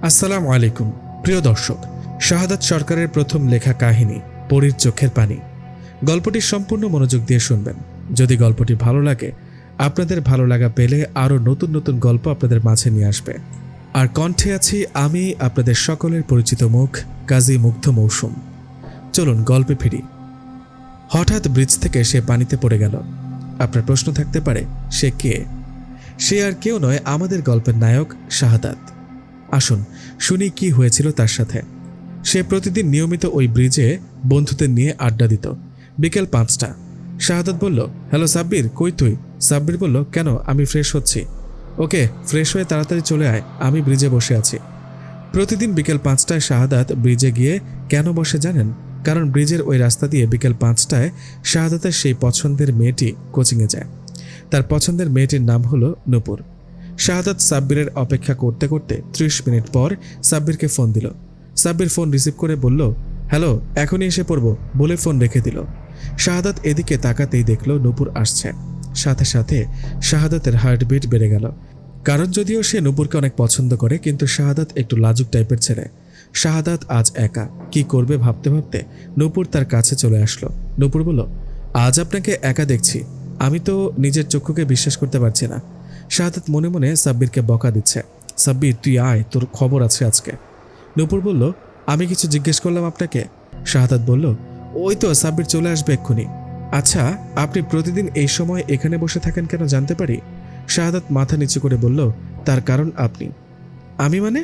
আসসালামু আলাইকুম প্রিয় দর্শক, শাহাদাত সরকারের প্রথম লেখা কাহিনী পরীর চোখের পানি। গল্পটি সম্পূর্ণ মনোযোগ দিয়ে শুনবেন। যদি গল্পটি ভালো লাগে, আপনাদের ভালো লাগা পেলে আরও নতুন নতুন গল্প আপনাদের মাঝে নিয়ে আসবে। আর কণ্ঠে আছি আমি, আপনাদের সকলের পরিচিত মুখ, কাজী মুগ্ধ মৌসুম। চলুন গল্পে ফিরি। হঠাৎ ব্রিজ থেকে সে পানিতে পড়ে গেল। আপনার প্রশ্ন থাকতে পারে, সে কে? সে আর কেউ নয়, আমাদের গল্পের নায়ক শাহাদাত। আসুন শুনি কি হয়েছিল তার সাথে। সে প্রতিদিন নিয়মিত ওই ব্রিজে বন্ধুদের নিয়ে আড্ডা দিত। বিকেল 5টা। শাহাদাত বলল, হ্যালো সাব্বির, কই তুই? সাব্বির বলল, কেন? আমি ফ্রেশ হচ্ছি। ওকে, ফ্রেশ হয়ে তাড়াতাড়ি চলে আয়, আমি ব্রিজে বসে আছি। প্রতিদিন বিকেল 5টায় শাহাদাত ব্রিজে গিয়ে কেন বসে জানেন? কারণ ব্রিজের ওই রাস্তা দিয়ে বিকেল 5টায় শাহাদাতের সেই পছন্দের মেয়েটি কোচিংয়ে যায়। তার পছন্দের মেয়েটির নাম হলো নূপুর। শাহাদাত সাব্বিরের অপেক্ষা করতে করতে 30 মিনিট পর সাব্বিরকে ফোন দিল। সাব্বির ফোন রিসিভ করে বলল, হ্যালো, এখনই এসে পড়ব, বলে ফোন রেখে দিল। শাহাদাত এদিকে তাকাতেই দেখল নূপুর আসছে। সাথে সাথে শাহাদাতের হার্টবিট বেড়ে গেল। কারণ যদিও সে নূপুরকে অনেক পছন্দ করে, কিন্তু শাহাদাত একটু লাজুক টাইপের ছেলে। শাহাদাত আজ একা, কি করবে ভাবতে ভাবতে নূপুর তার কাছে চলে আসলো। নূপুর বলল, আজ আপনাকে একা দেখছি, আমি তো নিজের চক্ষুকে বিশ্বাস করতে পারছি না। শাহাদাত মনে মনে সাব্বিরকে বকা দিচ্ছে। সাব্বির, তুই আয়, তোর খবর আছে আজকে। নূপুর বলল, আমি কিছু জিজ্ঞেস করলাম আপনাকে? শাহাদাত বলল, ওই তো সাব্বির চলে আসবে এক্ষুনি। আচ্ছা, আপনি প্রতিদিন এই সময় এখানে বসে থাকেন কেন, জানতে পারি? শাহাদাত মাথা নিচু করে বলল, তার কারণ আপনি। আমি মানে?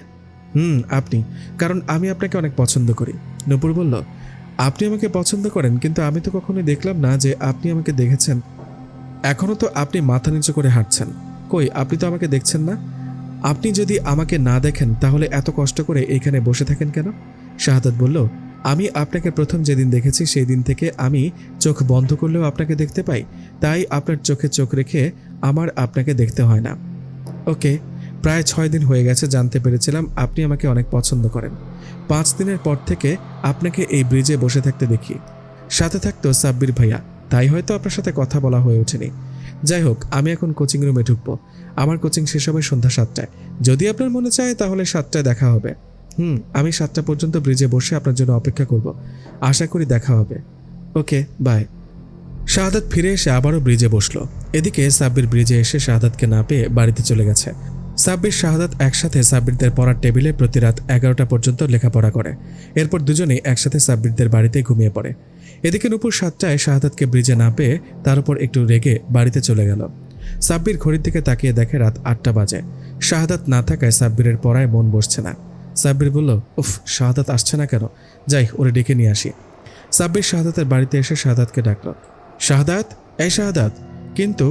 আপনি, কারণ আমি আপনাকে অনেক পছন্দ করি। নূপুর বলল, আপনি আমাকে পছন্দ করেন, কিন্তু আমি তো কখনোই দেখলাম না যে আপনি আমাকে দেখেছেন। এখনও তো আপনি মাথা নিচু করে হাঁটছেন। কই, আপনি তো আমাকে দেখছেন না। আপনি যদি আমাকে না দেখেন তাহলে এত কষ্ট করে এইখানে বসে থাকেন কেন? শাহাদাত বলল, আমি আপনাকে প্রথম যেদিন দেখেছি সেই দিন থেকে আমি চোখ বন্ধ করলেও আপনাকে দেখতে পাই, তাই আপনার চোখে চোখ রেখে আমার আপনাকে দেখতে হয় না। ওকে, প্রায় 6 দিন হয়ে গেছে জানতে পেরেছিলাম আপনি আমাকে অনেক পছন্দ করেন। 5 দিনের পর থেকে আপনাকে এই ব্রিজে বসে থাকতে দেখি। সাথে থাকতো সাব্বির ভাইয়া, তাই হয়তো আপনার সাথে কথা বলা হয়ে ওঠেনি। যাই হোক, আমি এখন কোচিং রুমে ঢুকবো। আমার কোচিং শেষ হবে সন্ধ্যা 7টায়। যদি আপনার মনে চায় তাহলে 7টায় দেখা হবে। আমি 7টা পর্যন্ত ব্রিজে বসে আপনার জন্য অপেক্ষা করব। আশা করি দেখা হবে। ওকে, বাই। শাহাদাত ফিরে এসে আবারও ব্রিজে বসলো। এদিকে সাব্বির ব্রিজে এসে শাহাদাতকে না পেয়ে বাড়িতে চলে গেছে। সাব্বির শাহাদাত একসাথে সাব্বিরদের পড়ার টেবিলে প্রতি রাত 11টা পর্যন্ত লেখাপড়া করে। এরপর দুজনেই একসাথে সাব্বিরদের বাড়িতে ঘুমিয়ে পড়ে। এদিকে নূপুর 7টায় শাহাদাতকে ব্রিজে না পেয়ে তার উপর একটু রেগে বাড়িতে চলে গেল। সাব্বির ঘড়ির দিকে তাকিয়ে দেখে রাত 8টা বাজে। শাহাদাত না থাকায় সাব্বিরের পড়ায় মন বসছে না। সাব্বির বলল, উফ, শাহাদাত আসছে না কেন? যাই, ওরে ডেকে নিয়ে আসি। সাব্বির শাহাদাতের বাড়িতে এসে শাহাদাতকে ডাকল, শাহাদাত, এই শাহাদাত। কিন্তু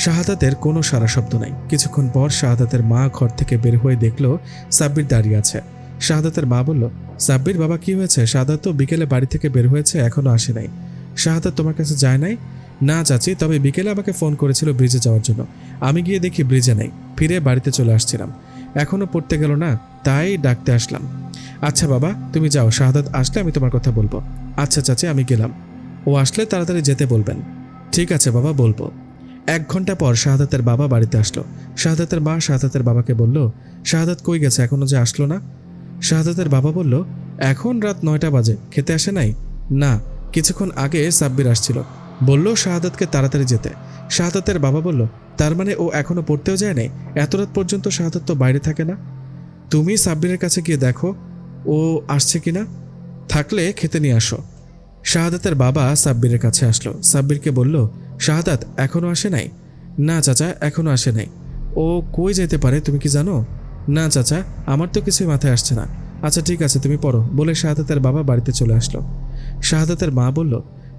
শাহাদাতের কোনো সারা শব্দ নাই। কিছুক্ষণ পর শাহাদাতের মা ঘর থেকে বের হয়ে দেখল সাব্বির দাঁড়িয়ে আছে। শাহাদাতের মা বলল, সাব্বির বাবা, কি হয়েছে? শাহাদাত তো বিকেলে বাড়ি থেকে বের হয়েছে, এখনো আসে নাই। শাহাদাত তোমার কাছে যায় নাই? না চাচি, তবে বিকেলে আমাকে ফোন করেছিল ব্রিজে যাওয়ার জন্য। আমি গিয়ে দেখি ব্রিজে নেই, ফিরে বাড়িতে চলে আসছিলাম। এখনো পড়তে গেল না, তাই ডাকতে আসলাম। আচ্ছা বাবা, তুমি যাও, শাহাদাত আসলে আমি তোমার কথা বলবো। আচ্ছা চাচি, আমি গেলাম। ও আসলে তাড়াতাড়ি যেতে বলবেন। ঠিক আছে বাবা, বলবো। 1 ঘন্টা পর শাহাদাতের বাবা বাড়িতে আসলো। শাহাদাতের মা শাহাদাতের বাবাকে বলল, শাহাদাত কই গেছে, এখনো যে আসলো না? শাহাদাতের বাবা বলল, এখন রাত 9টা বাজে, খেতে আসে নাই? না, কিছুক্ষণ আগে সাব্বির আসছিল, বলল শাহাদাতকে তাড়াতাড়ি যেতে। শাহাদাতের বাবা বলল, তার মানে ও এখনো পড়তেও যায় নাই? এত রাত পর্যন্ত শাহাদাত তো বাইরে থাকে না। তুমি সাব্বিরের কাছে গিয়ে দেখো ও আসছে কিনা, থাকলে খেতে নিয়ে আসো। শাহাদাতের বাবা সাব্বিরের কাছে আসলো। সাব্বিরকে বলল, শাহাদাত এখনো আসে নাই? না চাচা, এখনো আসে নাই। ও কই যেতে পারে তুমি কি জানো? না চাচা, আমার তো কিছুই মাথায় আসছে না। আচ্ছা ঠিক আছে, তুমি পড়ো, বলে শাহাদাতের বাবা বাড়িতে চলে আসলো। শাহাদাতের মা বলল,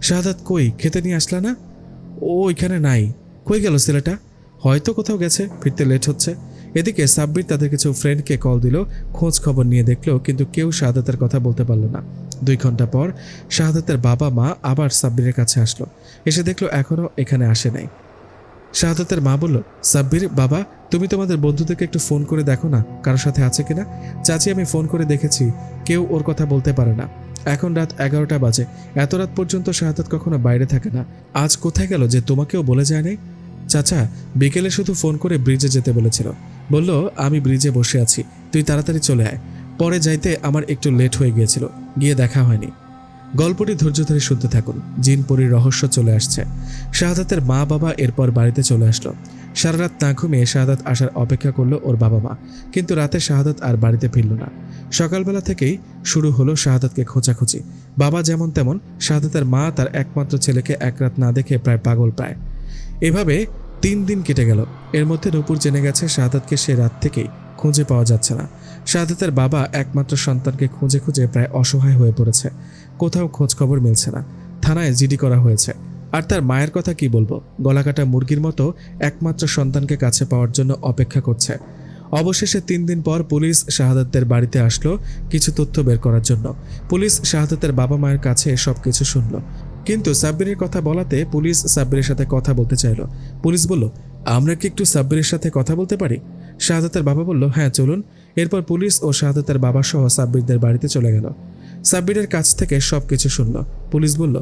শাহাদাত কই, খেতে নিয়ে আসলা না? ও এখানে নাই। কই গেল ছেলেটা? হয়তো কোথাও গেছে, ফিরতে লেট হচ্ছে। এদিকে সাব্বির তাদের কিছু ফ্রেন্ডকে কল দিল, খোঁজ খবর নিয়ে দেখলো, কিন্তু কেউ শাহাদাতের কথা বলতে পারল না। 2 ঘন্টা পর শাহাদাতের বাবা মা আবার সাব্বিরের কাছে আসলো। এসে দেখলো এখনো এখানে আসে নাই। শাহাদাতের মা বলল, সাব্বির বাবা, তুমি তোমাদের বন্ধুদেরকে একটু ফোন করে দেখো না, কারোর সাথে আছে কিনা। চাচি, আমি ফোন করে দেখেছি, কেউ ওর কথা বলতে পারে না। এখন রাত 11টা বাজে, এত রাত পর্যন্ত শাহাদাত কখনো বাইরে থাকে না। আজ কোথায় গেল যে তোমাকেও বলে যায় নাই? চাচা, বিকেলে শুধু ফোন করে ব্রিজে যেতে বলেছিল, বলল, আমি ব্রিজে বসে আছি, তুই তাড়াতাড়ি চলে আয়। পরে যাইতে আমার একটু লেট হয়ে গিয়েছিল, গিয়ে দেখা হয়নি। গল্পটি ধৈর্য ধরে শুনতে থাকুন, জিন পরীর রহস্য চলে আসছে। শাহাদাতের মা বাবা এরপর বাড়িতে চলে আসলো। সারা রাত না ঘুমিয়ে শাহাদাত আসার অপেক্ষা করলো ওর বাবা মা, কিন্তু রাতে শাহাদাত আর বাড়িতে ফিরল না। সকালবেলা থেকেই শুরু হলো শাহাদাতকে খোঁচাখুচি। বাবা যেমন তেমন, শাহাদাতের মা তার একমাত্র ছেলেকে এক রাত না দেখে প্রায় পাগল প্রায়। এভাবে 3 দিন কেটে গেল। এর মধ্যে নূপুর জেনে গেছে শাহাদাতকে সে রাত থেকেই খুঁজে পাওয়া যাচ্ছে না। শাহাদাতের বাবা একমাত্র সন্তানকে খুঁজে খুঁজে প্রায় অসহায় হয়ে পড়েছে। কোথাও খোঁজ খবর মিলছে না। থানায় জিডি করা হয়েছে। আর তার মায়ের কথা কি বলবো, গলাকাটা মুরগির মতো একমাত্র সন্তানকে কাছে পাওয়ার জন্য অপেক্ষা করছে। অবশেষে 3 দিন পর পুলিশ শাহাদাতের বাড়িতে আসলো কিছু তথ্য বের করার জন্য। পুলিশ শাহাদাতের বাবা মায়ের কাছে সবকিছু শুনল, কিন্তু সাব্বিরের কথা বলাতে পুলিশ সাব্বিরের সাথে কথা বলতে চাইল। পুলিশ বলল, আমরা কি একটু সাব্বিরের সাথে কথা বলতে পারি? শাহাদাতের বাবা বলল, হ্যাঁ চলুন। এরপর পুলিশ ও শাহাদাতের বাবা সহ সাব্বিরদের বাড়িতে চলে গেল। সাব্বিরের কাছ থেকে সবকিছু শুনল। পুলিশ বলল,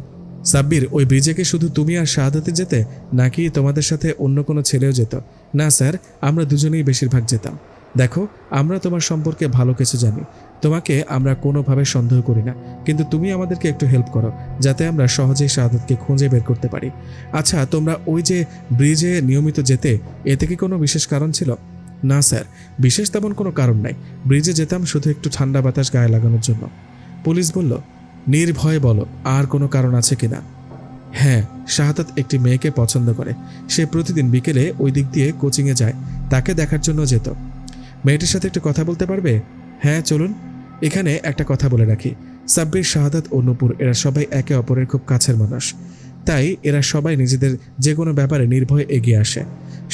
সাব্বির, ওই ব্রিজে কি শুধু তুমি আর শাহাদাতে যেতে, নাকি তোমাদের সাথে অন্য কোনো ছেলেও যেত? না স্যার, আমরা দুজনেই বেশিরভাগ যেতাম। দেখো, আমরা তোমার সম্পর্কে ভালো কিছু জানি, তোমাকে আমরা কোনোভাবে সন্দেহ করি না, কিন্তু তুমি আমাদেরকে একটু হেল্প করো যাতে আমরা সহজেই শাহাদাতকে খুঁজে বের করতে পারি। আচ্ছা, তোমরা ওই যে ব্রিজে নিয়মিত যেতে, এতে কি কোনো বিশেষ কারণ ছিল? না স্যার, বিশেষ তেমন কোনো কারণ নাই। ব্রিজে যেতাম শুধু একটু ঠান্ডা বাতাস গায়ে লাগানোর জন্য। পুলিশ বলল, নির্ভয়ে বলো, আর কোনো কারণ আছে কিনা? হ্যাঁ, শাহাদাত একটি মেয়েকে পছন্দ করে। সে প্রতিদিন বিকেলে ওই দিক দিয়ে কোচিংয়ে যায়, তাকে দেখার জন্য যেত। মেয়েটির সাথে একটু কথা বলতে পারবে? হ্যাঁ চলুন। এখানে একটা কথা বলে রাখি, সাব্বির, শাহাদাত ও নূপুর এরা সবাই একে অপরের খুব কাছের মানুষ, তাই এরা সবাই নিজেদের যে কোনো ব্যাপারে নির্ভয়ে এগিয়ে আসে।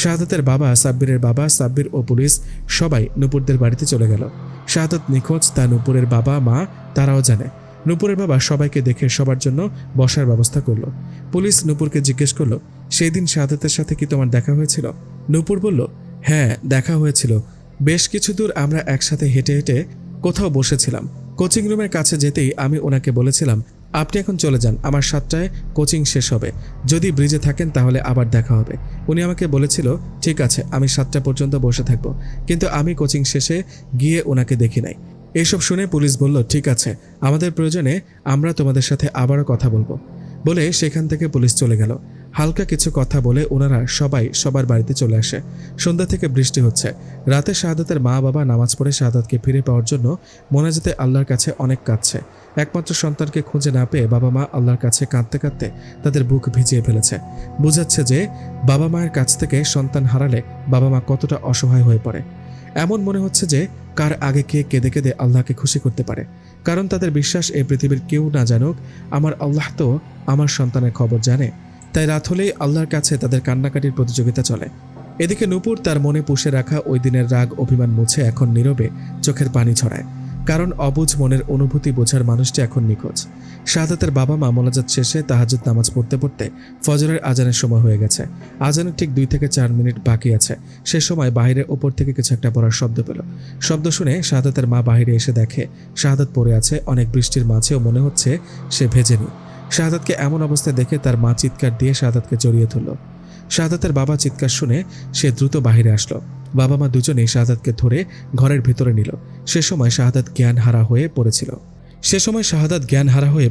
শাহাদাতের বাবা, সাব্বিরের বাবা, সাব্বির ও পুলিশ সবাই নূপুরদের বাড়িতে চলে গেল। শাহাদাত নিখোঁজ তা নূপুরের বাবা মা তারাও জানে। নূপুরের বাবা সবাইকে দেখে সবার জন্য বসার ব্যবস্থা করলো। পুলিশ নূপুরকে জিজ্ঞেস করলো, সেই দিন শাহাদাতের সাথে কি তোমার দেখা হয়েছিল? নূপুর বলল, হ্যাঁ দেখা হয়েছিল। বেশ কিছু দূর আমরা একসাথে হেঁটে হেঁটে কোথাও বসেছিলাম। কোচিং রুমের কাছে যেতেই আমি ওনাকে বলেছিলাম, আপনি এখন চলে যান, আমার 7টায় কোচিং শেষ হবে, যদি ব্রিজে থাকেন তাহলে আবার দেখা হবে। উনি আমাকে বলেছিল, ঠিক আছে, আমি 7টা পর্যন্ত বসে থাকবো, কিন্তু আমি কোচিং শেষে গিয়ে ওনাকে দেখি নাই। এইসব শুনে পুলিশ বলল, ঠিক আছে, আমাদের প্রয়োজনে আমরা তোমাদের সাথে আবারও কথা বলবো। বলে সেখান থেকে পুলিশ চলে গেল। হালকা কিছু কথা বলে ওনারা সবাই সবার বাড়িতে চলে আসে। সন্ধ্যা থেকে বৃষ্টি হচ্ছে। রাতে শাহাদাতের মা বাবা নামাজ পড়ে শাহাদাতকে ফিরে পাওয়ার জন্য মোনাজাতে আল্লাহর কাছে অনেক কাঁদছে। একমাত্র সন্তানকে খুঁজে না পেয়ে বাবা মা আল্লাহর কাছে কাঁদতে কাঁদতে তাদের বুক ভিজিয়ে ফেলেছে। বোঝাচ্ছে যে বাবা মায়ের কাছ থেকে সন্তান হারালে বাবা মা কতটা অসহায় হয়ে পড়ে। এমন মনে হচ্ছে যে কার আগে কে কেঁদে কেঁদে আল্লাহকে খুশি করতে পারে, কারণ তাদের বিশ্বাস এই পৃথিবীর কেউ না জানুক, আমার আল্লাহ তো আমার সন্তানের খবর জানে। তাই রাত হলেই আল্লাহর কাছে তাদের কান্নাকাটির প্রতিযোগিতা চলে। এদিকে নূপুর তার মনে পুষে রাখা ওই দিনের রাগ অভিমান মুছে এখন নীরবে চোখের পানি ছড়ায়, কারণ অবুঝ মনের অনুভূতি বোঝার মানুষটি এখন নিখোঁজ। শাহাদাতের বাবা মা মোনাজাত শেষে তাহাজ্জুদ নামাজ পড়তে পড়তে ফজরের আজানের সময় হয়ে গেছে। আজানের ঠিক 2 থেকে 4 মিনিট বাকি আছে। সে সময় বাহিরে ওপর থেকে কিছু একটা পড়ার শব্দ পেল। শব্দ শুনে শাহাদাতের মা বাহিরে এসে দেখে শাহাদাত পড়ে আছে। অনেক বৃষ্টির মাঝেও মনে হচ্ছে সে ভেজেনি। শাহাদাতকে এমন অবস্থায় দেখে তার মা চিৎকার দিয়ে শাহাদাতকে জড়িয়ে ধরল। শাহাদাতের বাবা চিৎকার শুনে সে দ্রুত বাহিরে আসলো। বাবা মা দুজনেই শাহাদাতকে ধরে ঘরের ভেতরে নিল। সে সময় শাহাদাত জ্ঞানহারা হয়ে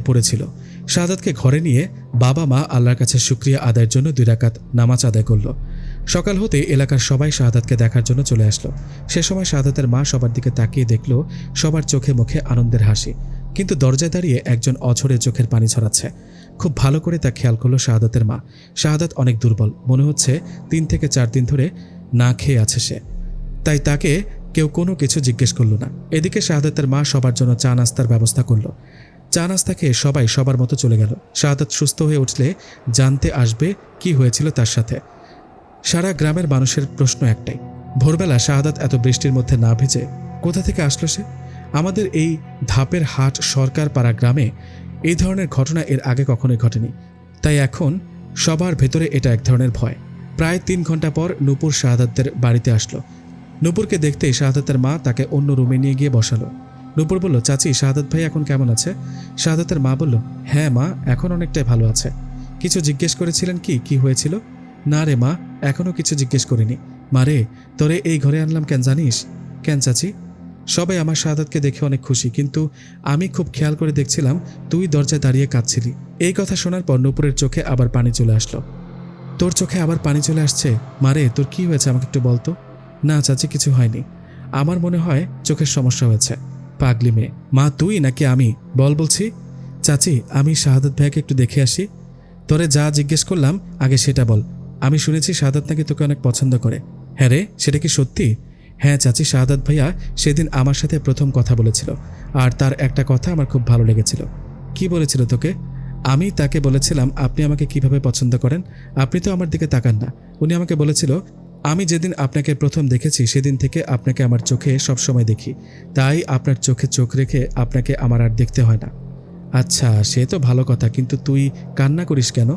পড়েছিল। শাহাদাতকে ঘরে নিয়ে বাবা মা আল্লাহর কাছে শুকরিয়া আদায়ের জন্য 2 রাকাত নামাজ আদায় করল। সকাল হতে এলাকার সবাই শাহাদাতকে দেখার জন্য চলে আসলো। সে সময় শাহাদাতের মা সবার দিকে তাকিয়ে দেখল সবার চোখে মুখে আনন্দের হাসি, কিন্তু দরজায় দাঁড়িয়ে একজন অঝরে চোখের পানি ছড়াচ্ছে। খুব ভালো করে তা খেয়াল করলো শাহাদাতের মা। শাহাদাত অনেক দুর্বল, মনে হচ্ছে 3 থেকে 4 দিন ধরে না খেয়ে আছে সে, তাই তাকে কেউ কোনো কিছু জিজ্ঞেস করলো না। এদিকে শাহাদাতের মা সবার জন্য চা নাস্তার ব্যবস্থা করলো। চা নাস্তা খেয়ে সবাই সবার মতো চলে গেল। শাহাদাত সুস্থ হয়ে উঠলে জানতে আসবে কি হয়েছিল তার সাথে। সারা গ্রামের মানুষের প্রশ্ন একটাই, ভোরবেলা শাহাদাত এত বৃষ্টির মধ্যে না ভেজে কোথা থেকে আসলো সে? আমাদের এই ধাপের হাট সরকার পাড়া গ্রামে এই ধরনের ঘটনা এর আগে কখনোই ঘটেনি, তাই এখন সবার ভেতরে এটা এক ধরনের ভয়। প্রায় 3 ঘন্টা পর নূপুর শাহাদাতের বাড়িতে আসলো। নূপুরকে দেখতেই শাহাদাতের মা তাকে অন্য রুমে নিয়ে গিয়ে বসালো। নূপুর বলল, চাচি, শাহাদাত ভাই এখন কেমন আছে? শাহাদাতের মা বলল, হ্যাঁ মা, এখন অনেকটাই ভালো আছে। কিছু জিজ্ঞেস করেছিলেন কি হয়েছিল? না রে মা, এখনও কিছু জিজ্ঞেস করিনি, মারে, তোরে এই ঘরে আনলাম কেন জানিস? কেন চাচি? সবাই আমার শাহাদাতকে দেখে অনেক খুশি, কিন্তু আমি খুব খেয়াল করে দেখছিলাম তুই দরজায় দাঁড়িয়ে কাঁদছিলি। এই কথা শোনার পর নূপুরের চোখে আবার পানি চলে আসলো। তোর চোখে আবার পানি চলে আসছে? মারে, তোর কি হয়েছে আমাকে একটু বলতো। না চাচি, কিছু হয়নি। আমার মনে হয় চোখের সমস্যা হয়েছে। পাগলি মেয়ে। মা তুই নাকি আমি? বল বলছি। চাচি, আমি শাহাদাত ভাইয়াকে একটু দেখে আসি। তোরে যা জিজ্ঞেস করলাম আগে সেটা বল। আমি শুনেছি শাহাদাত নাকি তোকে অনেক পছন্দ করে। হ্যাঁ রে, সেটা কি সত্যি? হ্যাঁ চাচি, শাহাদাত ভাইয়া সেদিন আমার সাথে প্রথম কথা বলেছিল, আর তার একটা কথা আমার খুব ভালো লেগেছিল। কি বলেছিল তোকে? আমি তাকে বলেছিলাম আপনি আমাকে কিভাবে পছন্দ করেন, আপনি তো আমার দিকে তাকান না। উনি আমাকে বলেছিল আমি যেদিন আপনাকে প্রথম দেখেছি সেদিন থেকে আপনাকে আমার চোখে সবসময় দেখি, তাই আপনার চোখে চোখ রেখে আপনাকে আমার আর দেখতে হয় না। আচ্ছা, সে তো ভালো কথা, কিন্তু তুই কান্না করিস কেন?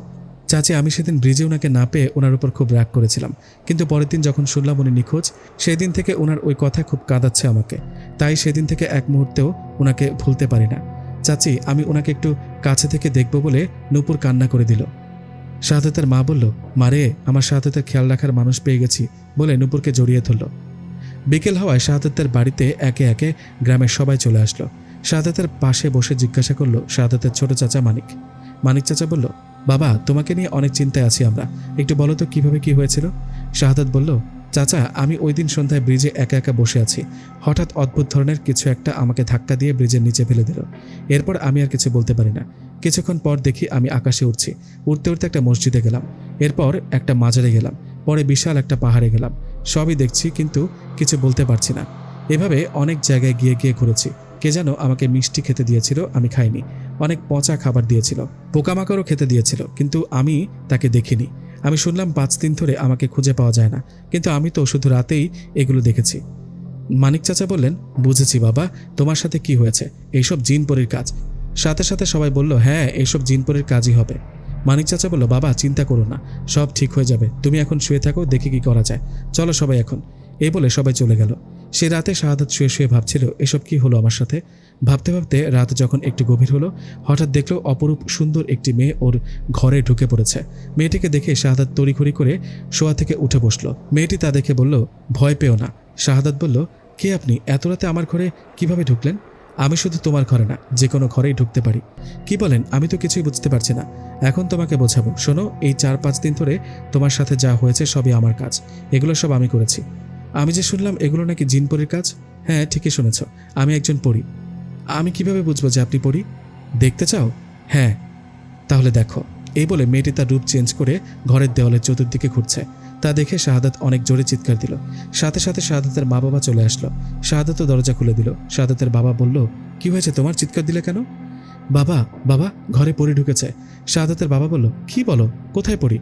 চাচি, আমি সেদিন ব্রিজে ওনাকে না পেয়ে ওনার উপর খুব রাগ করেছিলাম, কিন্তু পরের দিন যখন শুনলাম উনি নিখোঁজ, সেদিন থেকে ওনার ওই কথা খুব কাঁদাচ্ছে আমাকে। তাই সেদিন থেকে এক মুহূর্তেও ওনাকে ভুলতে পারি না। চাচি, আমি ওনাকে একটু কাছে থেকে দেখব বলে নূপুর কান্না করে দিল। শাহাদাতের মা বলল, মারে, আমার শাহাদাতের খেয়াল রাখার মানুষ পেয়ে গেছি বলে নূপুরকে জড়িয়ে ধরল। বিকেল হওয়ায় শাহাদাতের বাড়িতে একে একে গ্রামের সবাই চলে আসলো। শাহাদাতের পাশে বসে জিজ্ঞাসা করলো শাহাদাতের ছোট চাচা মানিক। মানিক চাচা বলল, বাবা, তোমাকে নিয়ে অনেক চিন্তায় আছি আমরা, একটু বলো তো কিভাবে কি হয়েছিল। শাহাদাত বলল, চাচা, আমি ওই দিন সন্ধ্যায় ব্রিজে একা একা বসে আছি। হঠাৎ অদ্ভুত ধরনের কিছু একটা আমাকে ধাক্কা দিয়ে ব্রিজের নিচে ফেলে দিল। এরপর আমি আর কিছু বলতে পারি না। কিছুক্ষণ পর দেখি আমি আকাশে উঠছি। উঠতে উঠতে একটা মসজিদে গেলাম, এরপর একটা মাজারে গেলাম, পরে বিশাল একটা পাহাড়ে গেলাম। সবই দেখছি কিন্তু কিছু বলতে পারছি না। এভাবে অনেক জায়গায় গিয়ে গিয়ে ঘুরেছি। কে যেন আমাকে মিষ্টি খেতে দিয়েছিল, আমি খাইনি। অনেক পচা খাবার দিয়েছিল, পোকামাকড়ও খেতে দিয়েছিল, কিন্তু আমি তাকে দেখিনি। আমি শুনলাম 5 দিন ধরে আমাকে খুঁজে পাওয়া যায় না, কিন্তু আমি তো শুধু রাতেই এগুলো দেখেছি। মানিক চাচা বললেন, বুঝেছি বাবা, তোমার সাথে কি হয়েছে? এইসব জিনপরির কাজ। সাথে সাথে সবাই বলল, হ্যাঁ, এইসব জিনপরির কাজই হবে। মানিক চাচা বলল, বাবা চিন্তা করো না, সব ঠিক হয়ে যাবে। তুমি এখন শুয়ে থাকো, দেখি কি করা যায়। চলো সবাই এখন। এই বলে সবাই চলে গেল। সে রাতে শাহাদাত শুয়ে শুয়ে ভাবছিল এসব কি হলো আমার সাথে। ভাবতে ভাবতে রাত যখন একটু গভীর হলো, হঠাৎ দেখলো অপরূপ সুন্দর একটি মেয়ে ওর ঘরে ঢুকে পড়েছে। মেয়েটিকে দেখে শাহাদাত তড়িঘড়ি করে শোয়া থেকে উঠে বসলো। মেয়েটি তা দেখে বলল, ভয় পেও না। শাহাদাত বলল, কে আপনি? এত রাতে আমার ঘরে কিভাবে ঢুকলেন? আমি শুধু তোমার ঘরে না, যে কোনো ঘরেই ঢুকতে পারি। কি বলেন? আমি তো কিছুই বুঝতে পারছি না। এখন তোমাকে বোঝাবো, শোনো। এই 4-5 দিন ধরে তোমার সাথে যা হয়েছে সবই আমার কাজ। এগুলো সব আমি করেছি। আমি যে শুনলাম এগুলো নাকি জিনপরির কাজ। হ্যাঁ, ঠিকই শুনেছ, আমি একজন পরী। আমি কিভাবে বুঝবো যে আপনি পরী? দেখতে চাও? হ্যাঁ, তাহলে দেখো। এই বলে মেয়েটি তার রূপ চেঞ্জ করে ঘরের দেওয়ালের চতুর্দিকে ঘুরছে। তা দেখে শাহাদাত অনেক জোরে চিৎকার দিল। সাথে সাথে শাহাদাতের মা বাবা চলে আসলো। শাহাদাতও দরজা খুলে দিল। শাহাদাতের বাবা বলল, কি হয়েছে তোমার? চিৎকার দিলে কেন? বাবা, বাবা, ঘরে পরী ঢুকেছে। শাহাদাতের বাবা বলল, কি বলো? কোথায় পরী?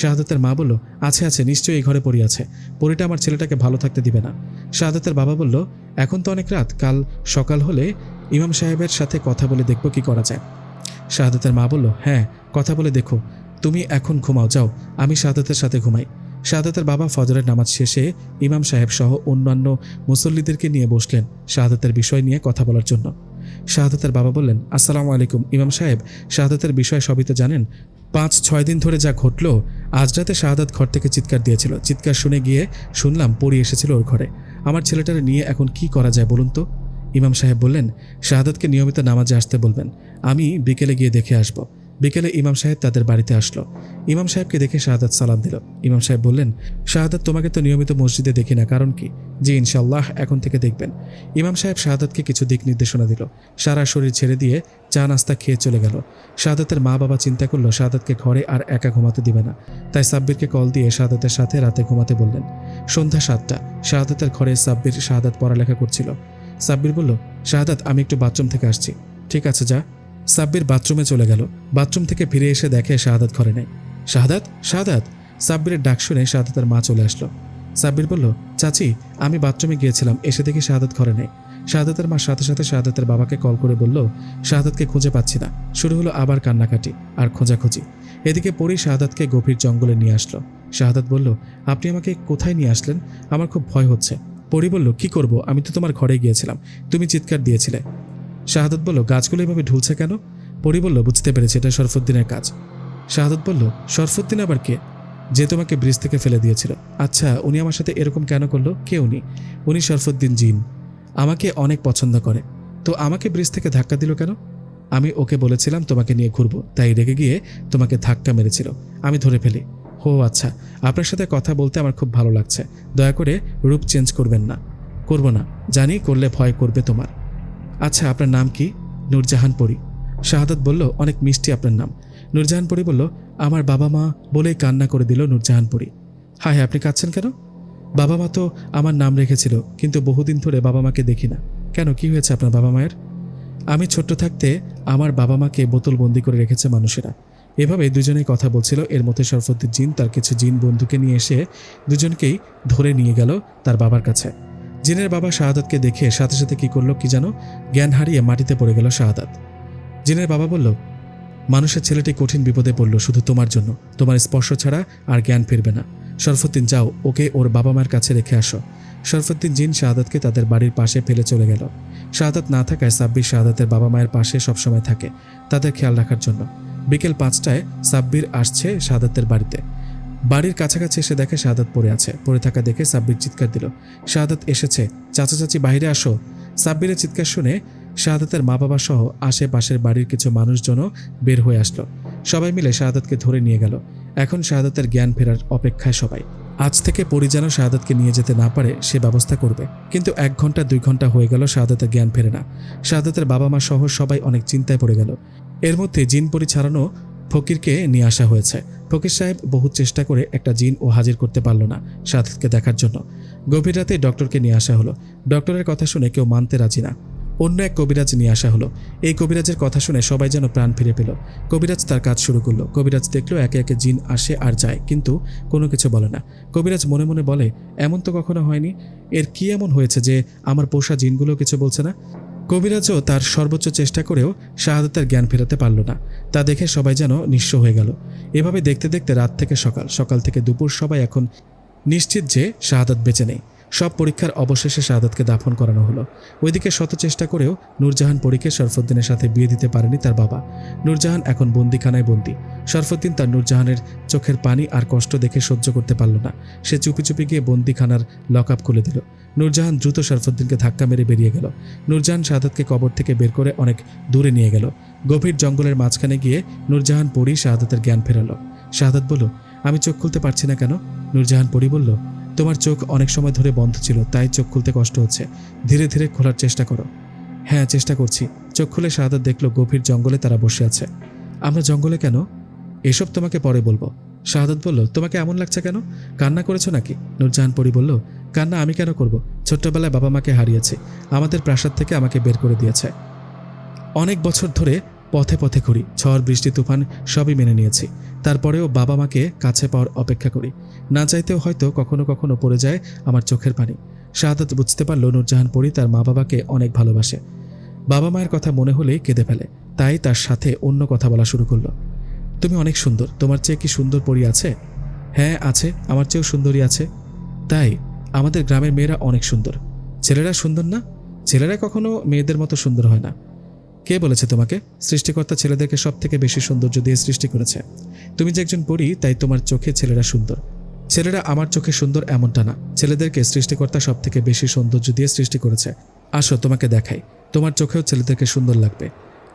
শাহাদাতের মা বলল, আছে আছে, নিশ্চয়ই এই ঘরে পরী আছে। পরীটা আমার ছেলেটাকে ভালো থাকতে দিবে না। শাহাদাতের বাবা বলল, এখন তো অনেক রাত, কাল সকাল হলে ইমাম সাহেবের সাথে কথা বলে দেখব কি করা যায়। শাহাদাতের মা বলল, হ্যাঁ, কথা বলে দেখো। তুমি এখন ঘুমাও, যাও, আমি শাহাদাতের সাথে ঘুমাই। শাহাদাতের বাবা ফজরের নামাজ শেষে ইমাম সাহেব সহ অন্যান্য মুসল্লিদেরকে নিয়ে বসলেন শাহাদাতেের বিষয় নিয়ে কথা বলার জন্য। শাহাদাতের বাবা বললেন, আসসালামু আলাইকুম ইমাম সাহেব, শাহাদাতের বিষয় সবই তো জানেন। 5-6 দিন ধরে যা ঘটলো, আজ রাতে শাহাদাত ঘর থেকে চিৎকার দিয়েছিল। চিৎকার শুনে গিয়ে শুনলাম পরী এসেছিল ওর ঘরে। আমার ছেলেটারে নিয়ে এখন কি করা যায় বলুন তো? ইমাম সাহেব বললেন, শাহাদাতকে নিয়মিত নামাজে আসতে বলবেন, আমি বিকেলে গিয়ে দেখে আসব। বিকেলে ইমাম সাহেব তাদের বাড়িতে আসলো। ইমাম সাহেবকে দেখে শাহাদাত সালাম দিল। ইমাম সাহেব বললেন, শাহাদাত, তোমাকে তো নিয়মিত মসজিদে দেখি না, কারণ কি? জি ইনশাআল্লাহ, এখন থেকে দেখবেন। ইমাম সাহেব শাহাদাতকে কিছু দিক নির্দেশনা দিল। সারা শরীর ছেড়ে দিয়ে চা নাস্তা খেয়ে চলে গেল। শাহাদাতের মা বাবা চিন্তা করলো শাহাদাতকে ঘরে আর একা ঘুমাতে দিবে না, তাই সাব্বিরকে কল দিয়ে শাহাদাতের সাথে রাতে ঘুমাতে বললেন। সন্ধ্যা 7টা, শাহাদাতের ঘরে সাব্বির শাহাদাত পড়ালেখা করছিল। সাব্বির বলল, শাহাদাত, আমি একটু বাথরুম থেকে আসছি। ঠিক আছে, যা। সাব্বির বাথরুমে চলে গেল। বাথরুম থেকে ফিরে এসে দেখে শাহাদাত ঘরে নেই। শাহাদাত, শাহাদাত! সাব্বিরের ডাক শুনে শাহাদাতের মা চলে আসলো। সাব্বির বলল, চাচি, আমি বাথরুমে গিয়েছিলাম, এসে দেখি শাহাদাত ঘরে নেই। শাহাদাতের মা সাথে সাথে শাহাদাতের বাবাকে কল করে বলল, শাহাদাতকে খুঁজে পাচ্ছি না। শুরু হলো আবার কান্নাকাটি আর খোঁজাখুঁজি। এদিকে পরী শাহাদাতকে গভীর জঙ্গলে নিয়ে আসলো। শাহাদাত বলল, আপনি আমাকে কোথায় নিয়ে আসলেন? আমার খুব ভয় হচ্ছে। পরী বলল, কি করব, আমি তো তোমার ঘরে গিয়েছিলাম, তুমি চিৎকার দিয়েছিলে। শাহাদাত বলল, গাছগুলো এভাবে ঢুলছে কেন? পরী বলল, বুঝতে পেরেছি, এটা শরফুদ্দিনের কাজ। শাহাদাত বলল, শরফুদ্দিন আবার কে? যে তোমাকে ব্রিজ থেকে ফেলে দিয়েছিল। আচ্ছা, উনি আমার সাথে এরকম কেন করলো? কে উনি? উনি শরফুদ্দিন জিন, আমাকে অনেক পছন্দ করে। তো আমাকে ব্রিজ থেকে ধাক্কা দিল কেন? আমি ওকে বলেছিলাম তোমাকে নিয়ে ঘুরবো, তাই রেগে গিয়ে তোমাকে ধাক্কা মেরেছিল, আমি ধরে ফেলি। ও আচ্ছা, আপনার সাথে কথা বলতে আমার খুব ভালো লাগছে। দয়া করে রূপ চেঞ্জ করবেন না। করব না, জানি করলে ভয় করবে তোমার। আচ্ছা, আপনার নাম কি? নূরজাহান পরী। শাহাদাত বলল, অনেক মিষ্টি আপনার নাম। নূরজাহান পরী বলল, আমার বাবা মা বলেই কান্না করে দিল নূরজাহান পরী। হায়, আপনি কাঁদছেন কেন? বাবা মা তো আমার নাম রেখেছিল, কিন্তু বহুদিন ধরে বাবা মাকে দেখি না। কেন, কি হয়েছে আপনার বাবা মায়ের? আমি ছোট্ট থাকতে আমার বাবা মাকে বোতলবন্দি করে রেখেছে মানুষেরা। এভাবে দুজনেই কথা বলছিল। এর মধ্যে শরফুদ্দিন জিন তার কিছু জিন বন্ধুকে নিয়ে এসে দুজনকেই ধরে নিয়ে গেল তার বাবার কাছে। জিনের বাবা শাহাদাতকে দেখে সাথে সাথে কি করলো কি জানো, জ্ঞান হারিয়ে মাটিতে পড়ে গেল শাহাদাত। জিনের বাবা বলল, মানুষের ছেলেটি কঠিন বিপদে পড়ল শুধু তোমার জন্য। তোমার স্পর্শ ছাড়া আর জ্ঞান ফিরবে না। শরফুদ্দিন, যাও, ওকে ওর বাবা মায়ের কাছে রেখে আসো। শরফুদ্দিন জিন শাহাদাতকে তাদের বাড়ির পাশে ফেলে চলে গেল। শাহাদাত না থাকায় সাব্বির শাহাদাতের বাবা মায়ের পাশে সবসময় থাকে, তাদের খেয়াল রাখার জন্য। বিকেল 5টায় সাব্বির আসছে শাহাদাতের বাড়িতে। বাড়ির কাছাকাছি এসে দেখে শাহাদাত পড়ে আছে। পড়ে থাকা দেখে সাব্বির চিৎকার দিল, শাহাদাত এসেছে, চাচা চাচি বাইরে আসো। সাব্বিরের চিৎকার শুনে শাহাদাতের মা বাবা সহ আশেপাশের বাড়ির কিছু মানুষজনও বের হয়ে আসলো। সবাই মিলে শাহাদাতকে ধরে নিয়ে গেল। এখন শাহাদাতের জ্ঞান ফেরার অপেক্ষায় সবাই। আজ থেকে পরি যেন শাহাদাতকে নিয়ে যেতে না পারে সে ব্যবস্থা করবে। কিন্তু 1 ঘন্টা 2 ঘন্টা হয়ে গেল, শাহাদাতের জ্ঞান ফেরে না। শাহাদাতের বাবা মা সহ সবাই অনেক চিন্তায় পড়ে গেল। এর মধ্যে জিন পরি ছাড়ানো ফকিরকে নিয়ে আসা হয়েছে। ফকির সাহেব বহু চেষ্টা করে একটা জিন ও হাজির করতে পারল না শাহাদাতকে দেখার জন্য। গভীর রাতে ডক্টরকে নিয়ে আসা হলো। ডক্টরের কথা শুনে কেউ মানতে রাজি না। অন্য এক কবিরাজ নিয়ে আসা হলো। এই কবিরাজের কথা শুনে সবাই যেন প্রাণ ফিরে পেল। কবিরাজ তার কাজ শুরু করলো। কবিরাজ দেখলো একে একে জিন আসে আর যায়, কিন্তু কোনো কিছু বলে না। কবিরাজ মনে মনে বলে, এমন তো কখনো হয়নি, এর কি এমন হয়েছে যে আমার পোষা জিনগুলো কিছু বলছে না? কবিরাজও তার সর্বোচ্চ চেষ্টা করেও শাহাদাতের জ্ঞান ফেরাতে পারল না। তা দেখে সবাই যেন নিঃস্ব হয়ে গেল। এভাবে দেখতে দেখতে রাত থেকে সকাল, সকাল থেকে দুপুর, সবাই এখন নিশ্চিত যে শাহাদাত বেঁচে নেই। সব পরীক্ষার অবশেষে শাহাদাতকে দাফন করানো হলো। ওইদিকে শত চেষ্টা করেও নূরজাহান পরীকে শরফুদ্দিনের সাথে বিয়ে দিতে পারেনি তার বাবা। নূরজাহান এখন বন্দিখানায় বন্দী। শরফুদ্দিন তার নূরজাহানের চোখের পানি আর কষ্ট দেখে সহ্য করতে পারল না। সে চুপি চুপি গিয়ে বন্দিখানার লক আপ খুলে দিল। নূরজাহান দ্রুত শরফুদ্দিনকে ধাক্কা মেরে বেরিয়ে গেল। নূরজাহান শাহাদাতকে কবর থেকে বের করে অনেক দূরে নিয়ে গেল। গভীর জঙ্গলের মাঝখানে গিয়ে নূরজাহান পরী শাহাদাতের জ্ঞান ফেরালো। শাহাদাত বলল, আমি চোখ খুলতে পারছি না কেন? নূরজাহান পরী বলল, তোমার চোখ অনেক সময় ধরে বন্ধ ছিল, তাই চোখ খুলতে কষ্ট হচ্ছে। ধীরে ধীরে খোলার চেষ্টা করো। হ্যাঁ, চেষ্টা করছি। চোখ খুলে শাহাদাত দেখলো গভীর জঙ্গলে তারা বসে আছে। আমরা জঙ্গলে কেন? এসব তোমাকে পরে বলবো। শাহাদাত বলল, তোমাকে এমন লাগছে কেন? কান্না করেছো নাকি? নূরজাহান পরী বলল, কান্না আমি কেন করব? ছোট্টবেলায় বাবা মাকে হারিয়েছে, আমাদের প্রাসাদ থেকে আমাকে বের করে দিয়েছে। অনেক বছর ধরে পথে পথে ঘুরি, ঝড় বৃষ্টি তুফান সবই মেনে নিয়েছি। তারপরেও বাবা মাকে কাছে পাওয়ার অপেক্ষা করি। না চাইতেও হয়তো কখনো কখনো পড়ে যায় আমার চোখের পানি। শাহাদাত বুঝতে পারল নূরজাহান পরী তার মা বাবাকে অনেক ভালোবাসে। বাবা মায়ের কথা মনে হলেই কেঁদে ফেলে, তাই তার সাথে অন্য কথা বলা শুরু করলো। তুমি অনেক সুন্দর, তোমার চেয়ে কি সুন্দর পরী আছে? হ্যাঁ আছে, আমার চেয়েও সুন্দরী আছে। তাই আমাদের গ্রামের মেয়েরা অনেক সুন্দর। ছেলেরা সুন্দর না? ছেলেরা কখনো মেয়েদের মতো সুন্দর হয় না। কে বলেছে তোমাকে? সৃষ্টিকর্তা ছেলেদেরকে সব থেকে বেশি সৌন্দর্য দিয়ে সৃষ্টি করেছে। তুমি যে একজন পরী, তাই তোমার চোখে ছেলেরা সুন্দর। ছেলেরা আমার চোখে সুন্দর এমনটা না, ছেলেদেরকে সৃষ্টিকর্তা সব থেকে বেশি সৌন্দর্য দিয়ে সৃষ্টি করেছে। আসো তোমাকে দেখাই, তোমার চোখেও ছেলেদেরকে সুন্দর লাগবে।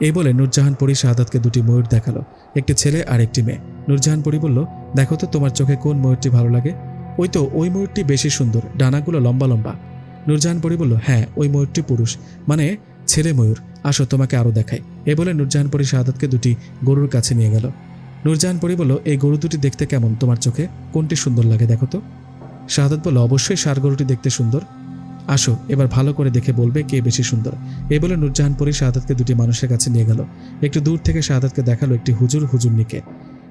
এই বলে নূরজাহান পরী শাহাদাতকে 2টি ময়ূর দেখালো, একটি ছেলে আর একটি মেয়ে। নূরজাহান পরী বলল, দেখো তো তোমার চোখে কোন ময়ূরটি ভালো লাগে? ওই তো, ওই ময়ূরটি বেশি সুন্দর, ডানাগুলো লম্বা লম্বা। নূরজাহান পরী বলল, হ্যাঁ, ওই ময়ূরটি পুরুষ, মানে ছেলে ময়ূর। আসো তোমাকে আরও দেখাই। এ বলে নূরজাহান পরী শাহাদাতকে 2টি গরুর কাছে নিয়ে গেল। নূরজাহান পরী বলল, এই গরু দুটি দেখতে কেমন? তোমার চোখে কোনটি সুন্দর লাগে দেখো তো। শাহাদাত বলল, অবশ্যই ষাঁড় গরুটি দেখতে সুন্দর। আসো এবার ভালো করে দেখে বলবে কে বেশি সুন্দর। এই বলে নূরজাহান পরী শাহাদাতকে 2টি মানুষের কাছে নিয়ে গেল। একটু দূর থেকে শাহাদাতকে দেখালো একটি হুজুরনিকে।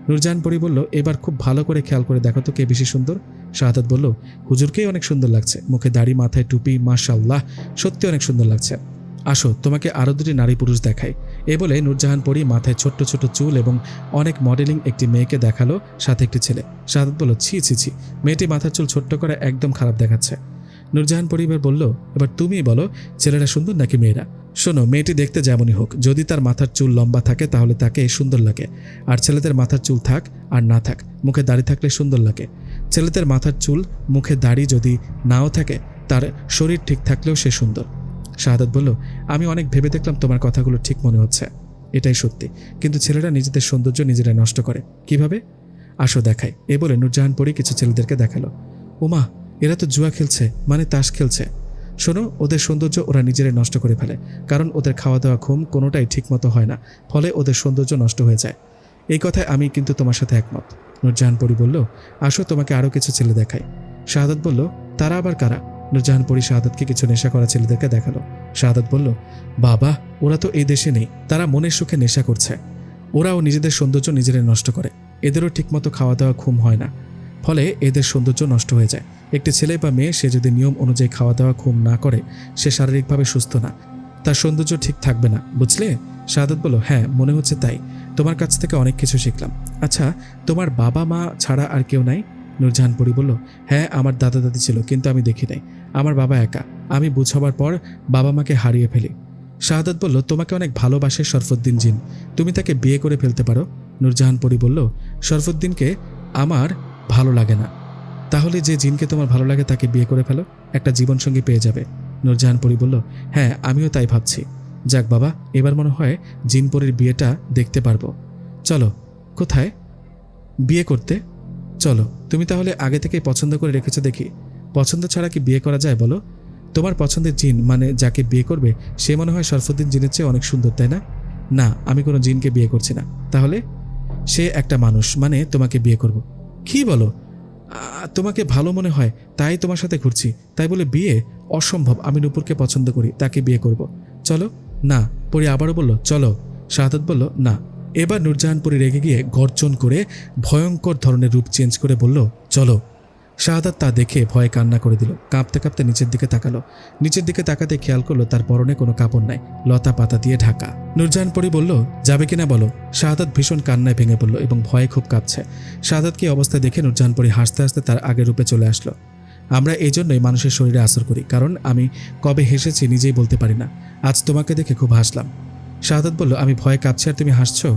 নূরজাহান পরী বলল, এবার খুব ভালো করে খেয়াল করে দেখো তো কে বেশি সুন্দর। শাহাদাত বলল, হুজুরকেই অনেক সুন্দর লাগছে, মুখে দাড়ি, মাথায় টুপি, মাশাআল্লাহ, সত্যি অনেক সুন্দর লাগছে। আসো তোমাকে আরও 2টি নারী পুরুষ দেখাই। এ বলে নূরজাহান পরী মাথায় ছোট্ট ছোট চুল এবং অনেক মডেলিং একটি মেয়েকে দেখালো, সাথে একটি ছেলে। শাহাদাত বলল, ছি ছি ছি, মেয়েটি মাথার চুল ছোট্ট করে একদম খারাপ দেখাচ্ছে। নূরজাহান পরিবার বলল, এবার তুমিই বলো, ছেলেরা সুন্দর নাকি মেয়েরা? শোনো, মেয়েটি দেখতে যেমনই হোক, যদি তার মাথার চুল লম্বা থাকে তাহলে তাকে সুন্দর লাগে। আর ছেলেদের মাথার চুল থাক আর না থাক, মুখে দাড়ি থাকলে সুন্দর লাগে। ছেলেদের মাথার চুল মুখে দাড়ি যদি নাও থাকে, তার শরীর ঠিক থাকলেও সে সুন্দর। শাহাদাত বলল, আমি অনেক ভেবে দেখলাম তোমার কথাগুলো ঠিক মনে হচ্ছে, এটাই সত্যি। কিন্তু ছেলেরা নিজেদের সৌন্দর্য নিজেরা নষ্ট করে। কিভাবে? আসো দেখাই। এ বলে নূরজাহান পরী কিছু ছেলেদেরকে দেখালো। ওমা, এরা তো জুয়া খেলছে, মানে তাস খেলছে। শোনো, ওদের সৌন্দর্য ওরা নিজেরাই নষ্ট করে ফেলে, কারণ ওদের খাওয়া দাওয়া ঘুম কোনোটাই ঠিকমতো হয় না, ফলে ওদের সৌন্দর্য নষ্ট হয়ে যায়। এই কথায় আমি কিন্তু তোমার সাথে একমত। নূরজাহান পরী বলল, আসো তোমাকে আরও কিছু ছেলে দেখাই। শাহাদাত বলল, তারা আবার কারা? নূরজাহান পরী শাহাদাতকে কিছু নেশা করা ছেলেদেরকে দেখালো। শাহাদাত বলল, বাবা, ওরা তো এই দেশে নেই, তারা মনের সুখে নেশা করছে। ওরাও নিজেদের সৌন্দর্য নিজেরাই নষ্ট করে, এদেরও ঠিকমতো খাওয়া দাওয়া ঘুম হয় না, ফলে এদের সৌন্দর্য নষ্ট হয়ে যায়। একটি ছেলে বা মেয়ে সে যদি নিয়ম অনুযায়ী খাওয়া দাওয়া ঘুম না করে, সে শারীরিকভাবে সুস্থ না, তার সৌন্দর্য ঠিক থাকবে না, বুঝলে? শাহাদাত বলল, হ্যাঁ, মনে হচ্ছে তাই। তোমার কাছ থেকে অনেক কিছু শিখলাম। আচ্ছা, তোমার বাবা মা ছাড়া আর কেউ নাই? নূরজাহান পরী বলল, হ্যাঁ, আমার দাদা দাদি ছিল, কিন্তু আমি দেখি নাই। আমার বাবা একা, আমি বুঝ হবার পর বাবা মাকে হারিয়ে ফেলি। শাহাদাত বলল, তোমাকে অনেক ভালোবাসে শরফুদ্দিন জিন, তুমি তাকে বিয়ে করে ফেলতে পারো। নূরজাহান পরী বলল, শরফুদ্দিনকে আমার ভালো লাগে না। তাহলে যে জিনকে তোমার ভালো লাগে তাকে বিয়ে করে ফেলো, একটা জীবনসঙ্গী পেয়ে যাবে। নূরজাহান পরী বলল, হ্যাঁ, আমিও তাই ভাবছি। যাক বাবা, এবার মনে হয় জিন পরীর বিয়েটা দেখতে পারবো। চলো। কোথায়? বিয়ে করতে। চলো। তুমি তাহলে আগে থেকেই পছন্দ করে রেখেছো দেখি। পছন্দ ছাড়া কি বিয়ে করা যায় বলো? তোমার পছন্দের জিন, মানে যাকে বিয়ে করবে, সে মনে হয় শরফুদ্দিন জিনের চেয়ে অনেক সুন্দর, তাই না? না, আমি কোনো জিনকে বিয়ে করছি না। তাহলে? সে একটা মানুষ, মানে তোমাকে বিয়ে করব। কি বলো? তোমাকে ভালো মনে হয় তাই তোমার সাথে ঘুরছি, তাই বলে বিয়ে? অসম্ভব, আমি নূপুরকে পছন্দ করি, তাকে বিয়ে করব। চলো। না। পরী আবারও বলল, চলো। শাহাদাত বলল, না। এবার নূরজাহান পরী রেগে গিয়ে গর্জন করে ভয়ঙ্কর ধরনের রূপ চেঞ্জ করে বলল, চলো। শাহাদাত তা দেখে ভয়ে কান্না করে দিল, কাঁপতে কাঁপতে নিচের দিকে তাকালো। নিচের দিকে তাকাতে খেয়াল করলো তার পরনে কোনো কাপড় নাই, লতা পাতা দিয়ে ঢাকা। নূরজাহান পরী বলল, যাবে কিনা বলো। শাহাদাত ভীষণ কান্নায় ভেঙে পড়ল এবং ভয়ে খুব কাঁপছে। শাহাদাতকে এই অবস্থায় দেখে নূরজাহান পরী হাসতে হাসতে তার আগের রূপে চলে আসলো। আমরা এই জন্যই মানুষের শরীরে আসর করি, কারণ আমি কবে হেসেছি নিজেই বলতে পারি না। আজ তোমাকে দেখে খুব হাসলাম। শাহাদাত বলল, আমি ভয়ে কাঁপছি আর তুমি হাসছো?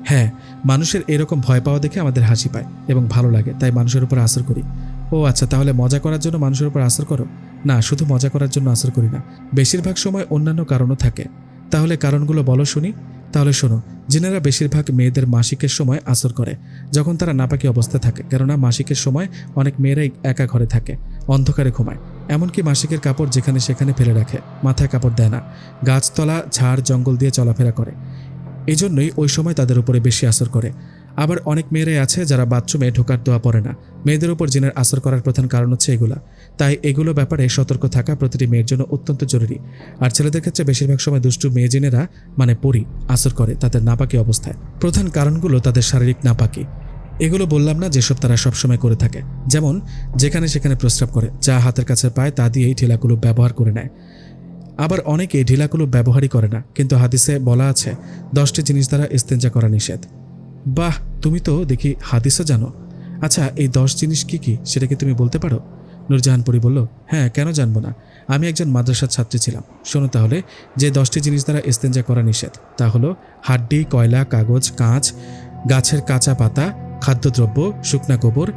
হ্যাঁ, মানুষের এরকম ভয় পাওয়া দেখে আমাদের হাসি পায় এবং ভালো লাগে, তাই মানুষের উপর আসর করি। ও আচ্ছা, তাহলে মজা করার জন্য মানুষের উপর আসর করো? না, শুধু মজা করার জন্য আসর করি না, বেশিরভাগ সময় অন্যান্য কারণও থাকে। তাহলে কারণগুলো বলো শুনি। তাহলে শোনো, জিনেরা বেশিরভাগ মেয়েদের মাসিকের সময় আসর করে, যখন তারা নাপাকি অবস্থায় থাকে। কেননা মাসিকের সময় অনেক মেয়েরাই একা ঘরে থাকে, অন্ধকারে ঘুমায়, এমনকি মাসিকের কাপড় যেখানে সেখানে ফেলে রাখে, মাথায় কাপড় দেয় না, গাছতলা ঝাড় জঙ্গল দিয়ে চলাফেরা করে। এই জন্যই ওই সময় তাদের উপরে বেশি আসর করে। আবার অনেক মেয়েরাই আছে যারা বাথরুমে ঢোকার দোয়া পড়ে না। মেয়েদের উপর জিনের আসর করার প্রধান কারণ হচ্ছে এগুলা। তাই এগুলো ব্যাপারে সতর্ক থাকা প্রতিটি মেয়ের জন্য অত্যন্ত জরুরি। আর ছেলেদের ক্ষেত্রে বেশিরভাগ সময় দুষ্টু মেয়ে জিনেরা, মানে পরী, আসর করে তাদের নাপাকি অবস্থায়। প্রধান কারণগুলো তাদের শারীরিক নাপাকি। এগুলো বললাম না যেসব তারা সবসময় করে থাকে, যেমন যেখানে সেখানে প্রস্রাব করে, যা হাতের কাছে পায় তা দিয়েই ঢিলাগুলো ব্যবহার করে নেয়। আবার অনেকে ঢিলাগুলো ব্যবহারই করে না, কিন্তু হাদিসে বলা আছে 10টি জিনিস দ্বারা ইস্তেঞ্জা করা নিষেধ। বাহ, তুমি তো দেখি হাদিসও জানো। আচ্ছা, এই 10 জিনিস কি কি সেটা কি তুমি বলতে পারো? নূরজাহান পরী বলল, হ্যাঁ, কেন জানবো না, আমি একজন মাদ্রাসার ছাত্রী ছিলাম। শোনো তাহলে, যে 10টি জিনিস দ্বারা ইস্তেঞ্জা করা নিষেধ তা হলো হাড্ডি, কয়লা, কাগজ, কাঁচ, গাছের কাঁচা পাতা, খাদ্যদ্রব্য, শুকনা গোবর,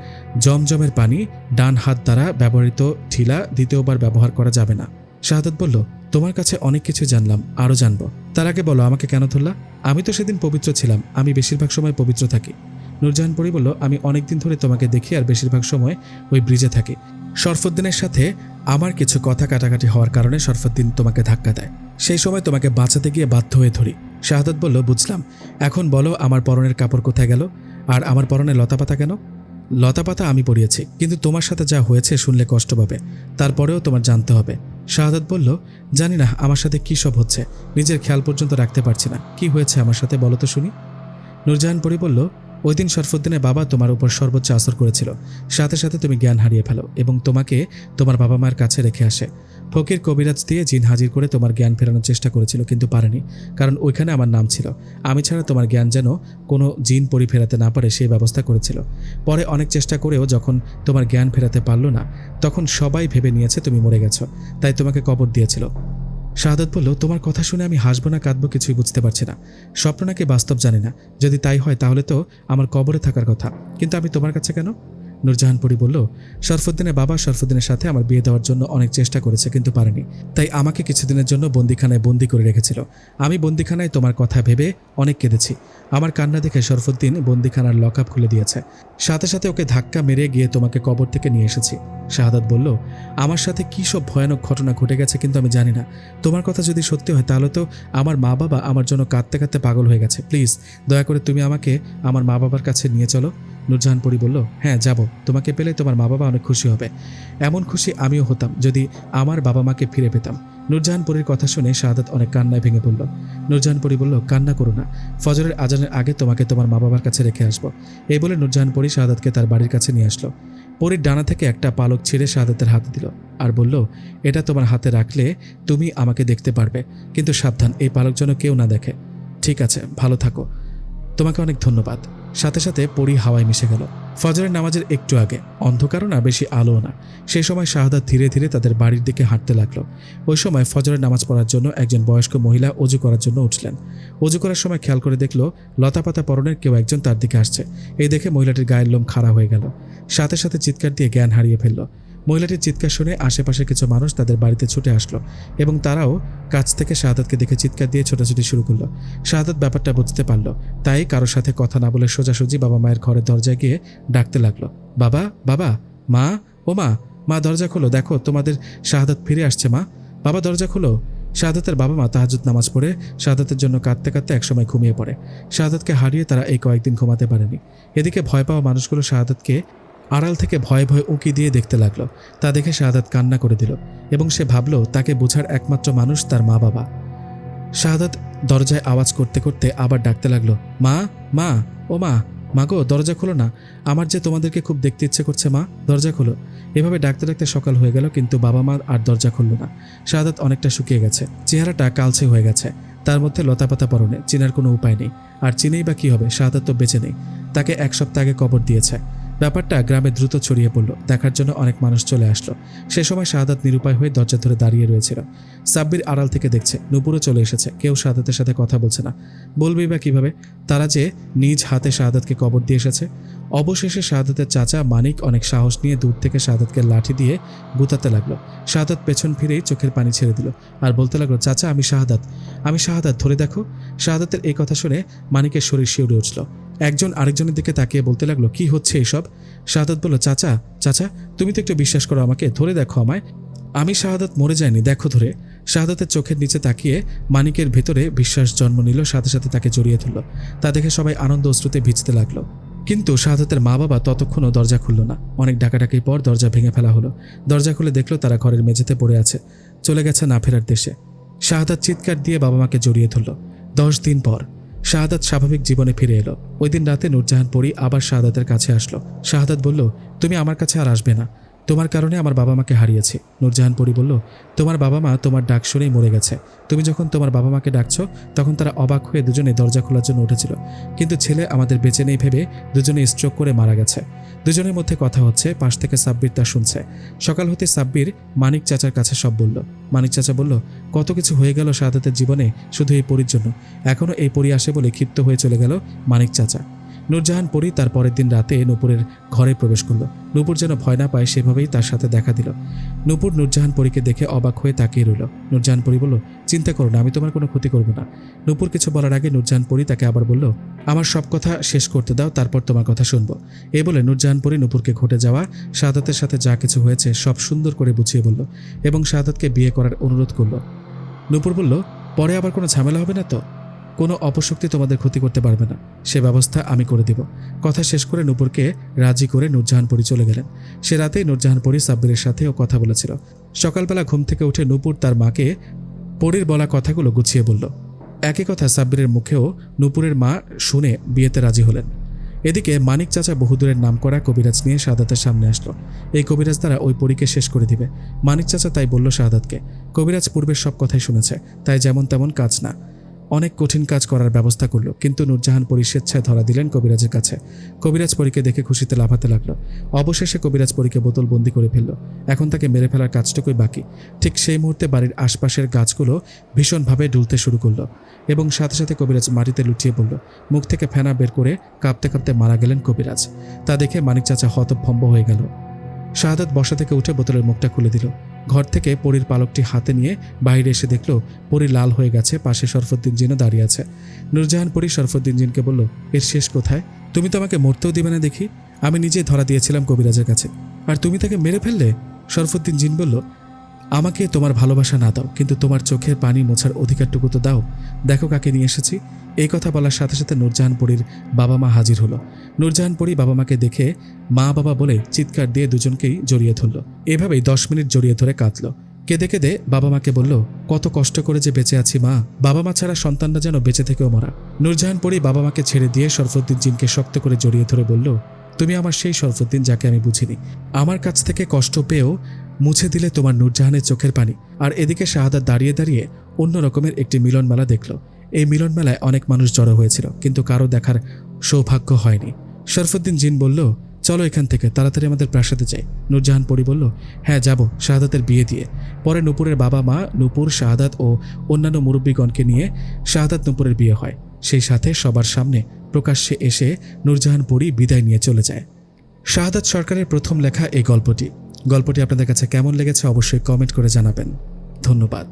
জমজমের পানি, ডান হাত দ্বারা ব্যবহৃত ঢিলা দ্বিতীয়বার ব্যবহার করা যাবে না। শাহাদাত বলল, তোমার কাছে অনেক কিছু জানলাম, আরও জানবো। তার আগে বলো, আমাকে কেন ধরলা? আমি তো সেদিন পবিত্র ছিলাম, আমি বেশিরভাগ সময় পবিত্র থাকি। নূরজাহান পরী বলল, আমি অনেকদিন ধরে তোমাকে দেখি আর বেশিরভাগ সময় ওই ব্রিজে থাকি। শরফুদ্দিনের সাথে আমার কিছু কথা কাটাকাটি হওয়ার কারণে শরফুদ্দিন তোমাকে ধাক্কা দেয়, সেই সময় তোমাকে বাঁচাতে গিয়ে বাধ্য হয়ে ধরি। শাহাদাত বলল, বুঝলাম। এখন বলো, আমার পরনের কাপড় কোথায় গেল? আর আমার পরনে লতাপাতা কেন? লতাপাতা আমি পরিয়েছি, কিন্তু তোমার সাথে যা হয়েছে শুনলে কষ্ট পাবে, তারপরেও তোমার জানতে হবে। শাহাদাত বলল, জানি না আমার সাথে কী সব হচ্ছে, নিজের খেয়াল পর্যন্ত রাখতে পারছি না। কি হয়েছে আমার সাথে বলো তো শুনি। নূরজাহান পরী বলল, ওই দিন শরফুদ্দিনের বাবা তোমার উপর সর্বোচ্চ আসর করেছিল, সাথে সাথে তুমি জ্ঞান হারিয়ে ফেলো এবং তোমাকে তোমার বাবা মায়ের কাছে রেখে আসে। ফকির কবিরাজ দিয়ে জিন হাজির করে তোমার জ্ঞান ফেরানোর চেষ্টা করেছিল, কিন্তু পারেনি, কারণ ওইখানে আমার নাম ছিল। আমি ছাড়া তোমার জ্ঞান যেন কোনো জিন পরি ফেরাতে না পারে সেই ব্যবস্থা করেছিল। পরে অনেক চেষ্টা করেও যখন তোমার জ্ঞান ফেরাতে পারল না, তখন সবাই ভেবে নিয়েছে তুমি মরে গেছো, তাই তোমাকে কবর দিয়েছিল। শাহাদাত বলল, তোমার কথা শুনে আমি হাসবো না কাঁদবো কিছুই বুঝতে পারছি না। স্বপ্ন নাকি বাস্তব জানি না, যদি তাই হয় তাহলে তো আমার কবরে থাকার কথা, কিন্তু আমি তোমার কাছে কেন? নূরজাহান পরী বলল, শরফুদ্দিনের বাবা শরফুদ্দিনের সাথে আমার বিয়ে দেওয়ার জন্য অনেক চেষ্টা করেছে, কিন্তু পারেনি, তাই আমাকে কিছুদিনের জন্য বন্দিখানায় বন্দি করে রেখেছিল। আমি বন্দিখানায় তোমার কথা ভেবে অনেক কেঁদেছি। আমার কান্না দেখে শরফুদ্দিন বন্দিখানার লকআপ খুলে দিয়েছে, সাথে সাথে ওকে ধাক্কা মেরে গিয়ে তোমাকে কবর থেকে নিয়ে এসেছি। শাহাদাত বলল, আমার সাথে কী সব ভয়ানক ঘটনা ঘটে গেছে, কিন্তু আমি জানি না। তোমার কথা যদি সত্যি হয় তাহলে তো আমার মা বাবা আমার জন্য কাঁদতে কাঁদতে পাগল হয়ে গেছে। প্লিজ দয়া করে তুমি আমাকে আমার মা বাবার কাছে নিয়ে চলো। নূরজাহান পরী বলল, হ্যাঁ যাব, তোমাকে পেলে তোমার মা বাবা অনেক খুশি হবে। এমন খুশি আমিও হতাম যদি আমার বাবা মাকে ফিরে পেতাম। নূরজাহান পরীর কথা শুনে শাহাদাত অনেক কান্নায় ভেঙে পড়ল। নূরজাহান পরী বলল, কান্না করো না, ফজরের আজানের আগে তোমাকে তোমার মা বাবার কাছে রেখে আসবো। এই বলে নূরজাহান পরী শাহাদাতকে তার বাড়ির কাছে নিয়ে আসলো। পরীর ডানা থেকে একটা পালক ছিঁড়ে শাহাদাতের হাতে দিল আর বলল, এটা তোমার হাতে রাখলে তুমি আমাকে দেখতে পারবে, কিন্তু সাবধান, এই পালক যেন কেউ না দেখে। ঠিক আছে, ভালো থাকো, তোমাকে অনেক ধন্যবাদ। সাথে সাথে পরী হাওয়ায় মিশে গেল। ফজরের নামাজের একটু আগে, অন্ধকারও না বেশি আলো না, সেই সময় শাহাদাত ধীরে ধীরে তাদের বাড়ির দিকে হাঁটতে লাগলো। ওই সময় ফজরের নামাজ পড়ার জন্য একজন বয়স্ক মহিলা অজু করার জন্য উঠলেন। অজু করার সময় খেয়াল করে দেখলো লতাপাতা পরনের কেউ একজন তার দিকে আসছে। এই দেখে মহিলাটির গায়ের লোম খাড়া হয়ে গেল, সাথে সাথে চিৎকার দিয়ে জ্ঞান হারিয়ে ফেলল। মহিলাটির চিৎকার শুনে আশেপাশে কিছু মানুষ তাদের বাড়িতে ছুটে আসলো এবং তারাও কাছ থেকে শাহাদাতকে দেখে চিৎকার দিয়ে ছোটাছুটি শুরু করলো। শাহাদাত ব্যাপারটা বুঝতে পারল, তাই কারোর সাথে কথা না বলে সোজাসুজি বাবা মায়ের ঘরের দরজায় গিয়ে ডাকতে লাগলো, বাবা, বাবা, মা, ও মা, মা দরজা খোলো, দেখো তোমাদের শাহাদাত ফিরে আসছে, মা, বাবা দরজা খোলো। শাহাদাতের বাবা মা তাহাজ্জুদ নামাজ পড়ে শাহাদাতের জন্য কাঁদতে কাঁদতে একসময় ঘুমিয়ে পড়ে। শাহাদাতকে হারিয়ে তারা এই কয়েকদিন ঘুমাতে পারেনি। এদিকে ভয় পাওয়া মানুষগুলো শাহাদাতকে আড়াল থেকে ভয়ে ভয়ে উঁকি দিয়ে দেখতে লাগলো। তা দেখে শাহাদাত কান্না করে দিল এবং সে ভাবল তাকে বোঝার একমাত্র মানুষ তার মা বাবা। শাহাদাত দরজায় আওয়াজ করতে করতে আবার ডাকতে লাগলো, মা, মা, ও মা, মাগো দরজা খোলো না, আমার যে তোমাদেরকে খুব দেখতে ইচ্ছে করছে, মা দরজা খোলো। এভাবে ডাকতে ডাকতে সকাল হয়ে গেল, কিন্তু বাবা মা আর দরজা খুলল না। শাহাদাত অনেকটা শুকিয়ে গেছে, চেহারাটা কালচে হয়ে গেছে, তার মধ্যে লতাপাতা পরনে, চিনার কোনো উপায় নেই। আর চিনেই বা কী হবে, শাহাদাত তো বেঁচে নেই, তাকে এক সপ্তাহ আগে কবর দিয়েছে। ব্যাপারটা গ্রামে দ্রুত ছড়িয়ে পড়ল, দেখার জন্য অনেক মানুষ চলে আসলো। সে সময় শাহাদাত নিরুপায় হয়ে দরজা ধরে দাঁড়িয়ে রয়েছিল। সাব্বির আড়াল থেকে দেখছে, নূপুরও চলে এসেছে, কেউ শাহাদাতের সাথে কথা বলছে না। বলবেই বা কিভাবে, তারা যে নিজ হাতে শাহাদাতকে কবর দিয়ে এসেছে। অবশেষে শাহাদাতের চাচা মানিক অনেক সাহস নিয়ে দূর থেকে শাহাদাতকে লাঠি দিয়ে গুতাতে লাগলো। শাহাদাত পেছন ফিরেই চোখের পানি ছেড়ে দিল আর বলতে লাগলো, চাচা আমি শাহাদাত, আমি শাহাদাত, ধরে দেখো। শাহাদাতের এই কথা শুনে মানিকের শরীর শিউরে উঠল। একজন আরেকজনের দিকে তাকিয়ে বলতে লাগলো, কি হচ্ছে এসব? শাহাদাত বলল, চাচা, চাচা তুমি তো একটু বিশ্বাস করো আমাকে, ধরে দেখো আমায়, আমি শাহাদাত মরে যায়নি, দেখো ধরে। শাহাদাতের চোখের নিচে তাকিয়ে মানিকের ভেতরে বিশ্বাস জন্ম নিল, সাথে সাথে তাকে জড়িয়ে ধরল। তা দেখে সবাই আনন্দ অশ্রুতে ভিজতে লাগলো। কিন্তু শাহাদাতের মা বাবা ততক্ষণও দরজা খুলল না। অনেক ডাকাডাকির পর দরজা ভেঙে ফেলা হলো। দরজা খুলে দেখলো তারা ঘরের মেঝেতে পড়ে আছে, চলে গেছে না ফেরার দেশে। শাহাদাত চিৎকার দিয়ে বাবা মাকে জড়িয়ে ধরল। 10 দিন পর শাহাদাত স্বাভাবিক জীবনে ফিরে এলো। ওই দিন রাতে নূরজাহান পরী আবার শাহাদাতের কাছে আসলো। শাহাদাত বলল, তুমি আমার কাছে আর আসবে না, তোমার কারণে আমার বাবা মাকে হারিয়েছি। নূরজাহান পরী বলল, তোমার বাবা মা তোমার ডাক শুনেই মরে গেছে। তুমি যখন তোমার বাবা মাকে ডাকছো তখন তারা অবাক হয়ে দুজনে দরজা খোলার জন্য উঠেছিল, কিন্তু ছেলে আমাদের বেঁচে নেই ভেবে দুজনে স্ট্রোক করে মারা গেছে। দুজনের মধ্যে কথা হচ্ছে, পাশ থেকে সাব্বির তা শুনছে। সকাল হতে সাব্বির মানিক চাচার কাছে সব বলল। মানিক চাচা বলল, কত কিছু হয়ে গেল শাহাদাতের জীবনে শুধু এই পরীর জন্য, এখনও এই পরী আসে বলে ক্ষিপ্ত হয়ে চলে গেল মানিক চাচা। নূরজাহান পরী তার পরের দিন রাতে নূপুরের ঘরে প্রবেশ করল। নূপুর যেন ভয় না পায় সেভাবেই তার সাথে দেখা দিল। নূপুর নূরজাহান পরীকে দেখে অবাক হয়ে তাকিয়ে রইল। নূরজাহান পরী বলল, চিন্তা করো না, আমি তোমার কোনো ক্ষতি করব না। নূপুর কিছু বলার আগে নূরজাহান পরী তাকে আবার বলল, আমার সব কথা শেষ করতে দাও, তারপর তোমার কথা শুনবো। এই বলে নূরজাহান পরী নূপুরকে ঘটে যাওয়া শাহাদাতের সাথে যা কিছু হয়েছে সব সুন্দর করে বুঝিয়ে বলল এবং শাহাদাতকে বিয়ে করার অনুরোধ করল। নূপুর বলল, পরে আবার কোনো ঝামেলা হবে না তো? কোনো অপশক্তি তোমাদের ক্ষতি করতে পারবে না, সে ব্যবস্থা আমি করে দিব। কথা শেষ করে নূপুরকে রাজি করে নূরজাহান পরী চলে গেলেন। সে রাতেই নূরজাহান পরী সাব্বিরের সাথেও কথা বলেছিল। সকালবেলা ঘুম থেকে উঠে নূপুর তার মাকে পরীর বলা কথাগুলো গুছিয়ে বলল। একই কথা সাব্বিরের মুখেও নূপুরের মা শুনে বিয়েতে রাজি হলেন। এদিকে মানিক চাচা বহুদূরের নামকরা কবিরাজ নিয়ে শাহাদাতের সামনে আসলো। এই কবিরাজ দ্বারা ওই পরীকে শেষ করে দিবে। মানিক চাচা তাই বলল শাহাদাতকে। কবিরাজ পূর্বের সব কথাই শুনেছে, তাই যেমন তেমন কাজ না, অনেক কঠিন কাজ করার ব্যবস্থা করল। কিন্তু নূরজাহান পরী স্বেচ্ছায় ধরা দিলেন কবিরাজের কাছে। কবিরাজ পরীকে দেখে খুশিতে লাফাতে লাগলো। অবশেষে কবিরাজ পরীকে বোতল বন্দি করে ফেলল। এখন তাকে মেরে ফেলার কাজটুকুই বাকি। ঠিক সেই মুহূর্তে বাড়ির আশপাশের গাছগুলো ভীষণভাবে ডুলতে শুরু করলো এবং সাথে সাথে কবিরাজ মাটিতে লুটিয়ে পড়ল। মুখ থেকে ফেনা বের করে কাঁপতে কাঁপতে মারা গেলেন কবিরাজ। তা দেখে মানিক চাচা হতভম্ব হয়ে গেল। শাহাদাত বসা থেকে উঠে বোতলের মুখটা খুলে দিল। ঘর থেকে পরীর পালকটি হাতে নিয়ে বাইরে এসে দেখল পরী লাল হয়ে গেছে। পাশে শরফুদ্দিন জিনও দাঁড়িয়ে আছে। নূরজাহান পরী শরফুদ্দিন জিনকে বলল, এর শেষ কোথায়? তুমি তো আমাকে মরতেও দিবে না দেখি। আমি নিজেই ধরা দিয়েছিলাম কবিরাজের কাছে, আর তুমি তাকে মেরে ফেললে। শরফুদ্দিন জিন বলল, আমাকে তোমার ভালোবাসা না দাও, কিন্তু তোমার চোখের পানি মোছার অধিকারটুকু তো দাও। দেখো কাকে নিয়ে এসেছি। এই কথা বলার সাথে সাথে নূরজাহান পরীর বাবা মা হাজির হলো। নূরজাহান পরী বাবা মাকে দেখে মা বাবা বলে চিৎকার দিয়ে দুজনকেই জড়িয়ে ধরল। এভাবেই 10 মিনিট জড়িয়ে ধরে কাঁদল। কেঁদে কেঁদে বাবা মাকে বলল, কত কষ্ট করে যে বেঁচে আছি মা, বাবা মা ছাড়া সন্তানরা যেন বেঁচে থেকেও মরা। নূরজাহান পরী বাবা মাকে ছেড়ে দিয়ে শরফুদ্দিন জিনকে শক্ত করে জড়িয়ে ধরে বলল, তুমি আমার সেই শরফুদ্দিন যাকে আমি বুঝিনি। আমার কাছ থেকে কষ্ট পেয়েও মুছে দিলে তোমার নূরজাহানের চোখের পানি। আর এদিকে শাহাদাত দাঁড়িয়ে দাঁড়িয়ে অন্য রকমের একটি মিলনমেলা দেখল। এই মিলনমেলায় অনেক মানুষ জড়ো হয়েছিল, কিন্তু কারো দেখার সৌভাগ্য হয়নি। শরফুদ্দিন জিন বলল, চলো এখান থেকে, তাড়াতাড়ি আমাদের প্রাসাদে যাই। নূরজাহান পরী বলল, হ্যাঁ যাব, শাহাদাতের বিয়ে দিয়ে। পরে নূপুরের বাবা মা, নূপুর, শাহাদাত ও অন্যান্য মুরব্বীগণকে নিয়ে শাহাদাত নূপুরের বিয়ে হয়। সেই সাথে সবার সামনে প্রকাশ্যে এসে নূরজাহান পরী বিদায় নিয়ে চলে যায়। শাহাদাত সরকারের প্রথম লেখা এই গল্পটি আপনাদের কাছে কেমন লেগেছে অবশ্যই কমেন্ট করে জানাবেন। ধন্যবাদ।